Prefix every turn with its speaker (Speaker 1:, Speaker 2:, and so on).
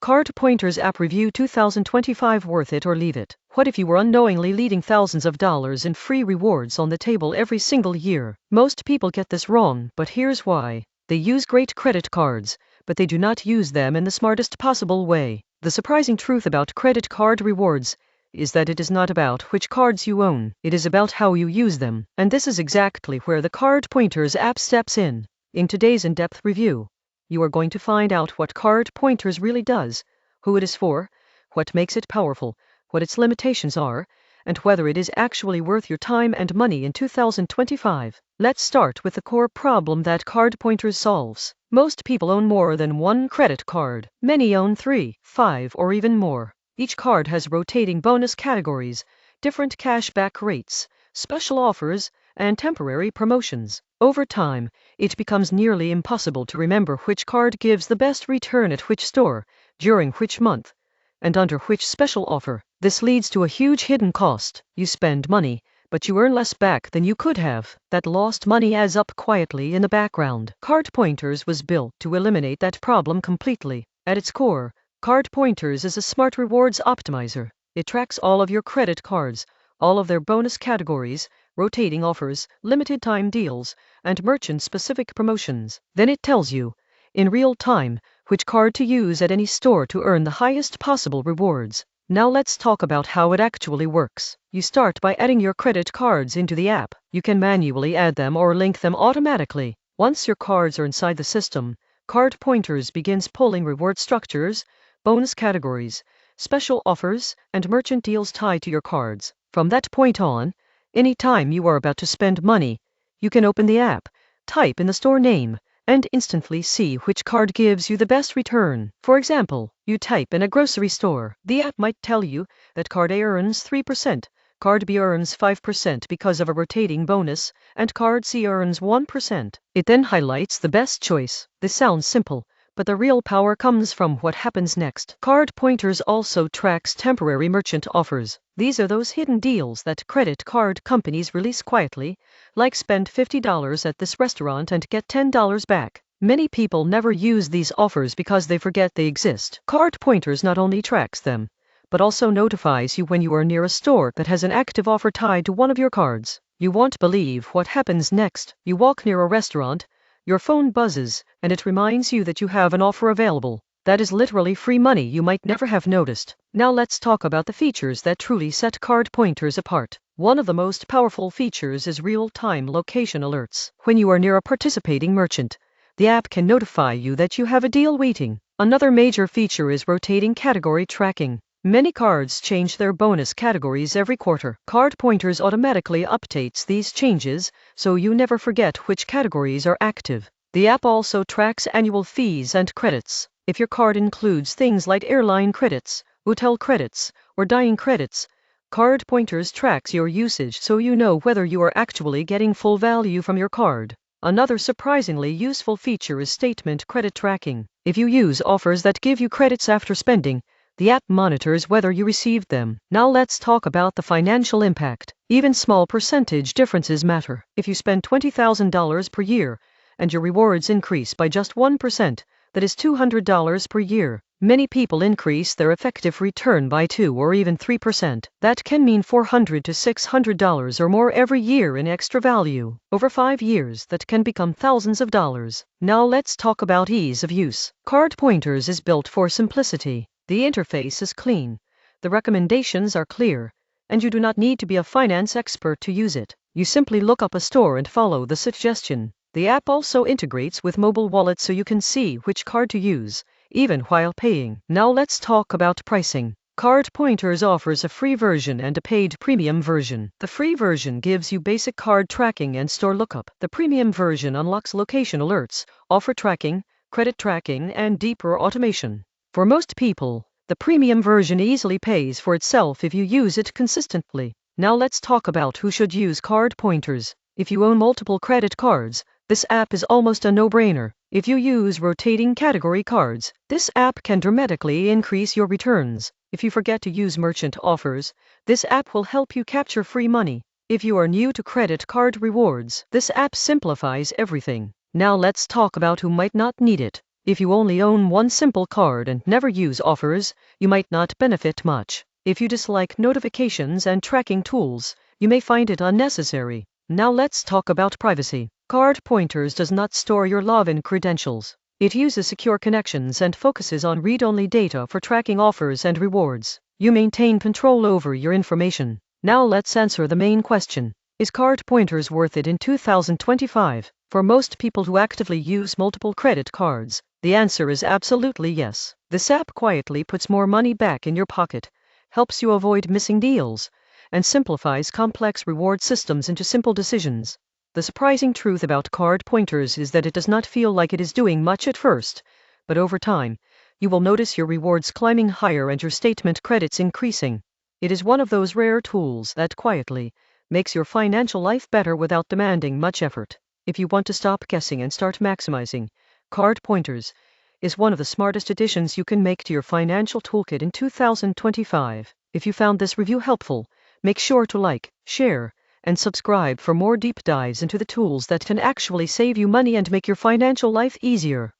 Speaker 1: CardPointers app review 2025 worth it or leave it? What if you were unknowingly leaving thousands of dollars in free rewards on the table every single year? Most people get this wrong, but here's why. They use great credit cards, but they do not use them in the smartest possible way. The surprising truth about credit card rewards is that it is not about which cards you own, it is about how you use them. And this is exactly where the CardPointers app steps in. In today's in-depth review, you are going to find out what CardPointers really does, who it is for, what makes it powerful, what its limitations are, and whether it is actually worth your time and money in 2025. Let's start with the core problem that CardPointers solves. Most people own more than one credit card. Many own 3, 5, or even more. Each card has rotating bonus categories, different cashback rates, special offers, and temporary promotions. Over time, it becomes nearly impossible to remember which card gives the best return at which store, during which month, and under which special offer. This leads to a huge hidden cost. You spend money, but you earn less back than you could have. That lost money adds up quietly in the background. CardPointers was built to eliminate that problem completely. At its core, CardPointers is a smart rewards optimizer. It tracks all of your credit cards, all of their bonus categories, rotating offers, limited time deals, and merchant-specific promotions. Then it tells you, in real time, which card to use at any store to earn the highest possible rewards. Now let's talk about how it actually works. You start by adding your credit cards into the app. You can manually add them or link them automatically. Once your cards are inside the system, CardPointers begins pulling reward structures, bonus categories, special offers, and merchant deals tied to your cards. From that point on, anytime you are about to spend money, you can open the app, type in the store name, and instantly see which card gives you the best return. For example, you type in a grocery store. The app might tell you that card A earns 3%, card B earns 5% because of a rotating bonus, and card C earns 1%. It then highlights the best choice. This sounds simple, but the real power comes from what happens next. CardPointers also tracks temporary merchant offers. These are those hidden deals that credit card companies release quietly, like spend $50 at this restaurant and get $10 back. Many people never use these offers because they forget they exist. CardPointers not only tracks them, but also notifies you when you are near a store that has an active offer tied to one of your cards. You won't believe what happens next. You walk near a restaurant, your phone buzzes, and it reminds you that you have an offer available. That is literally free money you might never have noticed. Now let's talk about the features that truly set CardPointers apart. One of the most powerful features is real-time location alerts. When you are near a participating merchant, the app can notify you that you have a deal waiting. Another major feature is rotating category tracking. Many cards change their bonus categories every quarter. CardPointers automatically updates these changes, so you never forget which categories are active. The app also tracks annual fees and credits. If your card includes things like airline credits, hotel credits, or dining credits, CardPointers tracks your usage so you know whether you are actually getting full value from your card. Another surprisingly useful feature is statement credit tracking. If you use offers that give you credits after spending, the app monitors whether you received them. Now let's talk about the financial impact. Even small percentage differences matter. If you spend $20,000 per year, and your rewards increase by just 1%, that is $200 per year. Many people increase their effective return by 2 or even 3%. That can mean $400 to $600 or more every year in extra value. Over 5 years, that can become thousands of dollars. Now let's talk about ease of use. CardPointers is built for simplicity. The interface is clean, the recommendations are clear, and you do not need to be a finance expert to use it. You simply look up a store and follow the suggestion. The app also integrates with mobile wallets so you can see which card to use, even while paying. Now let's talk about pricing. CardPointers offers a free version and a paid premium version. The free version gives you basic card tracking and store lookup. The premium version unlocks location alerts, offer tracking, credit tracking, and deeper automation. For most people, the premium version easily pays for itself if you use it consistently. Now let's talk about who should use CardPointers. If you own multiple credit cards, this app is almost a no-brainer. If you use rotating category cards, this app can dramatically increase your returns. If you forget to use merchant offers, this app will help you capture free money. If you are new to credit card rewards, this app simplifies everything. Now let's talk about who might not need it. If you only own one simple card and never use offers, you might not benefit much. If you dislike notifications and tracking tools, you may find it unnecessary. Now let's talk about privacy. CardPointers does not store your login credentials. It uses secure connections and focuses on read-only data for tracking offers and rewards. You maintain control over your information. Now let's answer the main question. Is CardPointers worth it in 2025? For most people who actively use multiple credit cards, the answer is absolutely yes. This app quietly puts more money back in your pocket, helps you avoid missing deals, and simplifies complex reward systems into simple decisions. The surprising truth about CardPointers is that it does not feel like it is doing much at first, but over time, you will notice your rewards climbing higher and your statement credits increasing. It is one of those rare tools that quietly makes your financial life better without demanding much effort. If you want to stop guessing and start maximizing, CardPointers is one of the smartest additions you can make to your financial toolkit in 2025. If you found this review helpful, make sure to like, share, and subscribe for more deep dives into the tools that can actually save you money and make your financial life easier.